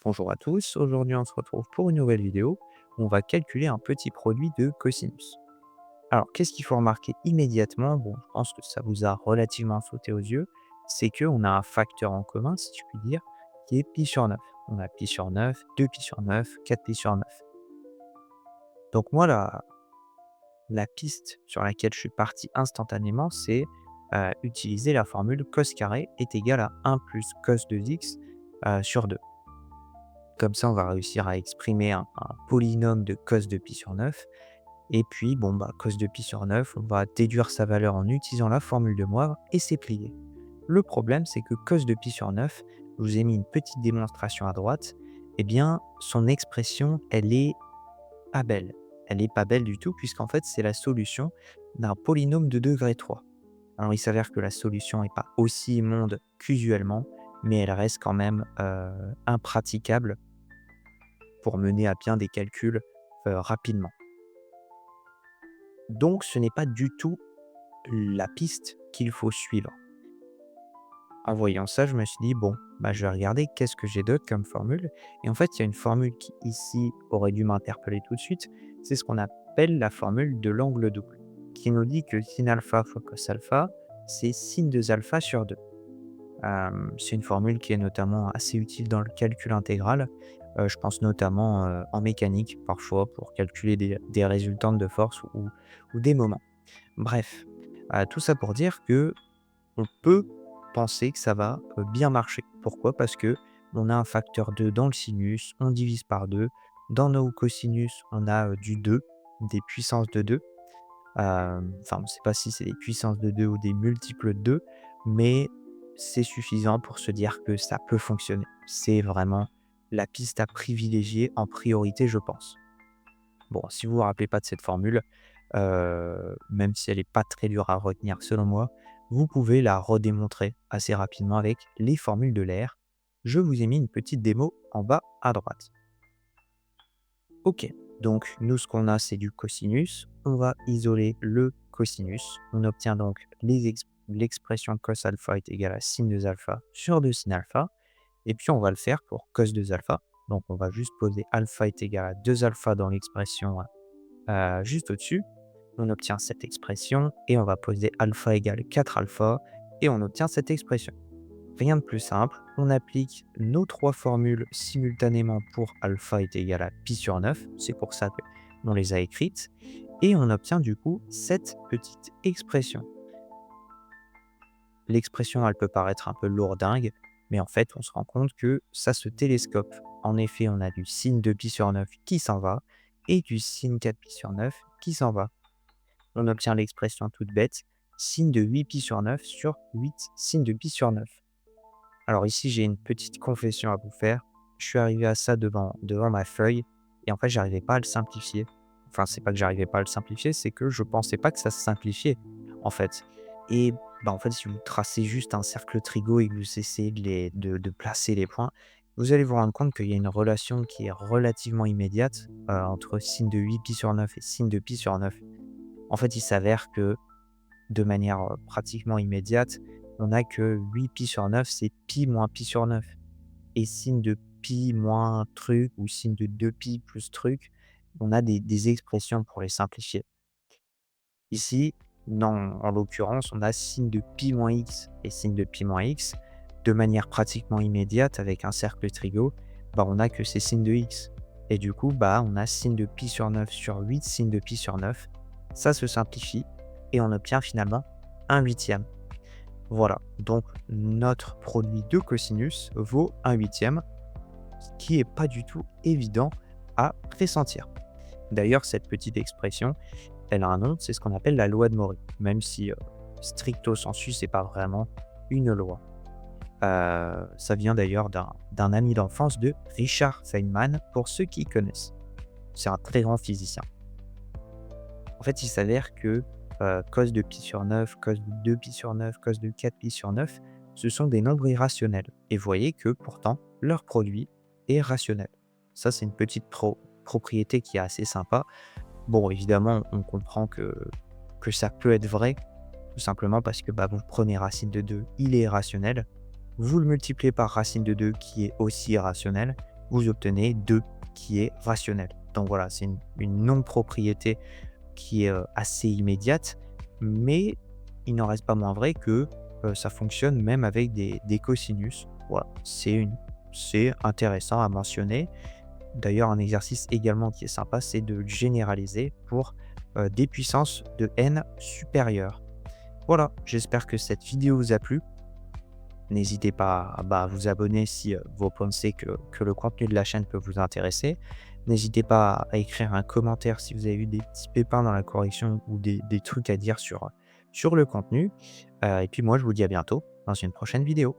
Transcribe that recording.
Bonjour à tous, aujourd'hui on se retrouve pour une nouvelle vidéo où on va calculer un petit produit de cosinus. Alors qu'est-ce qu'il faut remarquer immédiatement? Bon, je pense que ça vous a relativement sauté aux yeux, c'est qu'on a un facteur en commun, si je puis dire, qui est pi sur 9. On a pi sur 9, 2 pi sur 9, 4 pi sur 9. Donc moi, la piste sur laquelle je suis parti instantanément, c'est utiliser la formule cos carré est égal à 1 plus cos de x sur 2. Comme ça, on va réussir à exprimer un polynôme de cos de pi sur 9. Et puis, bon, cos de pi sur 9, on va déduire sa valeur en utilisant la formule de Moivre et c'est plié. Le problème, c'est que cos de pi sur 9, je vous ai mis une petite démonstration à droite, eh bien, son expression, elle est pas belle. Elle n'est pas belle du tout, puisqu'en fait, c'est la solution d'un polynôme de degré 3. Alors, il s'avère que la solution n'est pas aussi immonde qu'usuellement, mais elle reste quand même impraticable pour mener à bien des calculs rapidement. Donc ce n'est pas du tout la piste qu'il faut suivre. En voyant ça, je me suis dit: «Bon, je vais regarder qu'est-ce que j'ai d'autre comme formule?» Et en fait, il y a une formule qui ici aurait dû m'interpeller tout de suite, c'est ce qu'on appelle la formule de l'angle double, qui nous dit que sin alpha fois cos alpha, c'est sin 2 alpha sur 2. C'est une formule qui est notamment assez utile dans le calcul intégral. Je pense notamment, en mécanique, parfois, pour calculer des résultantes de force ou des moments. Bref, tout ça pour dire que on peut penser que ça va, bien marcher. Pourquoi? Parce que on a un facteur 2 dans le sinus, on divise par 2. Dans nos cosinus, on a, du 2, des puissances de 2. Enfin, on ne sait pas si c'est des puissances de 2 ou des multiples de 2, mais c'est suffisant pour se dire que ça peut fonctionner. C'est vraiment la piste à privilégier en priorité, je pense. Bon, si vous vous rappelez pas de cette formule, même si elle est pas très dure à retenir selon moi, vous pouvez la redémontrer assez rapidement avec les formules de l'air. Je vous ai mis une petite démo en bas à droite. OK, donc nous, ce qu'on a, c'est du cosinus. On va isoler le cosinus. On obtient donc l'expression cos alpha est égale à sin 2 alpha sur 2 sin alpha. Et puis, on va le faire pour cos 2 alpha. Donc, on va juste poser alpha est égal à 2 alpha dans l'expression juste au-dessus. On obtient cette expression et on va poser alpha égale 4 alpha et on obtient cette expression. Rien de plus simple, on applique nos trois formules simultanément pour alpha est égal à pi sur 9, c'est pour ça qu'on les a écrites, et on obtient du coup cette petite expression. L'expression, elle peut paraître un peu lourdingue, mais en fait, on se rend compte que ça se télescope. En effet, on a du sin de pi sur 9 qui s'en va, et du sin 4 pi sur 9 qui s'en va. On obtient l'expression toute bête, sin de 8 pi sur 9 sur 8 sin de pi sur 9. Alors ici, j'ai une petite confession à vous faire. Je suis arrivé à ça devant ma feuille et en fait, j'arrivais pas à le simplifier. Enfin, c'est pas que j'arrivais pas à le simplifier, c'est que je pensais pas que ça se simplifiait, en fait. Et en fait, si vous tracez juste un cercle trigo et que vous essayez de placer les points, vous allez vous rendre compte qu'il y a une relation qui est relativement immédiate entre sin de 8 pi sur 9 et sin de pi sur 9. En fait, il s'avère que de manière pratiquement immédiate, on a que 8 pi sur 9, c'est pi moins pi sur 9. Et sin de pi moins truc ou sin de 2 pi plus truc, on a des expressions pour les simplifier. Ici, non, en l'occurrence, on a sin de pi moins x et sin de pi moins x. De manière pratiquement immédiate, avec un cercle trigo, on a que c'est sin de x. Et du coup, on a sin de pi sur 9 sur 8 sin de pi sur 9. Ça se simplifie et on obtient finalement un huitième. Voilà, donc notre produit de cosinus vaut un huitième, ce qui n'est pas du tout évident à pressentir. D'ailleurs, cette petite expression, elle a un nom, c'est ce qu'on appelle la loi de Maury, même si stricto sensu, c'est pas vraiment une loi. Ça vient d'ailleurs d'un ami d'enfance de Richard Feynman, pour ceux qui connaissent. C'est un très grand physicien. En fait, il s'avère que cos de pi sur 9, cos de 2 pi sur 9, cos de 4 pi sur 9, ce sont des nombres irrationnels. Et vous voyez que pourtant, leur produit est rationnel. Ça, c'est une petite propriété qui est assez sympa. Bon, évidemment, on comprend que ça peut être vrai, tout simplement parce que vous prenez racine de 2, il est irrationnel. Vous le multipliez par racine de 2 qui est aussi irrationnel. vous obtenez 2 qui est rationnel. Donc voilà, c'est une non-propriété qui est assez immédiate, mais il n'en reste pas moins vrai que ça fonctionne même avec des cosinus. Voilà, c'est intéressant à mentionner. D'ailleurs, un exercice également qui est sympa, c'est de le généraliser pour des puissances de n supérieures. Voilà, j'espère que cette vidéo vous a plu. N'hésitez pas à vous abonner si vous pensez que le contenu de la chaîne peut vous intéresser. N'hésitez pas à écrire un commentaire si vous avez eu des petits pépins dans la correction ou des trucs à dire sur le contenu. Et puis moi, je vous dis à bientôt dans une prochaine vidéo.